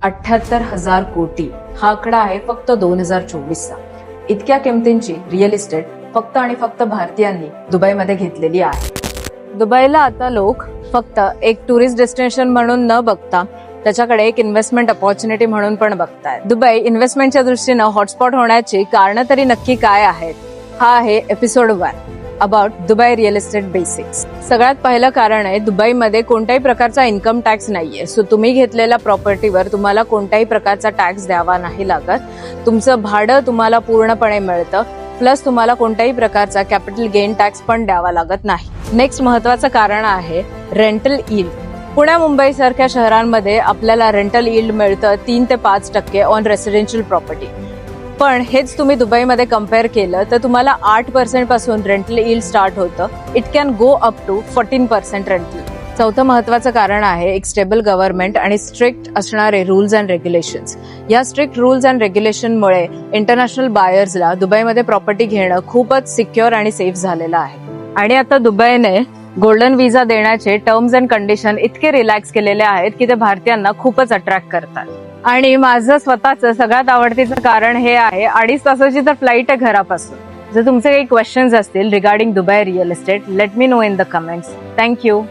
78,000 कोटी हा आकडा आहे फक्त 2024चा. इतक्या किमतींची रिअल इस्टेट फक्त आणि फक्त भारतीयांनी दुबईमध्ये घेतलेली आहे. दुबईला आता लोक फक्त एक टुरिस्ट डेस्टिनेशन म्हणून न बघता त्याच्याकडे एक इन्व्हेस्टमेंट अपॉर्च्युनिटी म्हणून पण बघतायत. दुबई इन्व्हेस्टमेंटच्या दृष्टीनं हॉटस्पॉट होण्याची कारणं तरी नक्की काय आहेत? हा आहे episode 1 about Dubai real estate basics. सगळ्यात पहिलं कारण आहे दुबईमध्ये कोणत्याही प्रकारचा इन्कम टॅक्स नाहीये. सो तुम्ही घेतलेल्या प्रॉपर्टीवर तुम्हाला कोणत्याही प्रकारचा टॅक्स द्यावा नाही लागत. तुमचं भाडं तुम्हाला पूर्णपणे मिळतं. प्लस तुम्हाला कोणत्याही प्रकारचा कॅपिटल गेन टॅक्स पण द्यावा लागत नाही. नेक्स्ट महत्वाचं कारण आहे रेंटल यील्ड. पुणे मुंबई सारख्या शहरांमध्ये आपल्याला रेंटल यील्ड मिळतं 3 ते 5% ऑन रेसिडेन्शियल प्रॉपर्टी. पण हेच तुम्ही दुबईमध्ये कम्पेअर केलं तर तुम्हाला 8% पासून रेंटल यील्ड स्टार्ट होतं. It can go up to 14% rental. चौथं महत्वाचं कारण आहे एक स्टेबल गव्हर्नमेंट आणि स्ट्रिक्ट असणारे रूल्स अँड रेग्युलेशन्स. या स्ट्रिक्ट रूल्स अँड रेग्युलेशनमुळे इंटरनॅशनल बायर्सला दुबईमध्ये प्रॉपर्टी घेणं खूपच सिक्युअर आणि सेफ झालेलं आहे. आणि आता दुबईने गोल्डन व्हिसा देण्याचे टर्म्स अँड कंडिशन इतके रिलॅक्स केलेले आहेत की ते भारतीयांना खूपच अट्रॅक्ट करतात. आणि माझं स्वतःचं सगळ्यात आवडतीचं कारण हे आहे 2.5 तासाची तर फ्लाईट आहे घरापासून. जर तुमचे काही क्वेश्चन्स असतील regarding Dubai real estate, let me know in the comments. Thank you.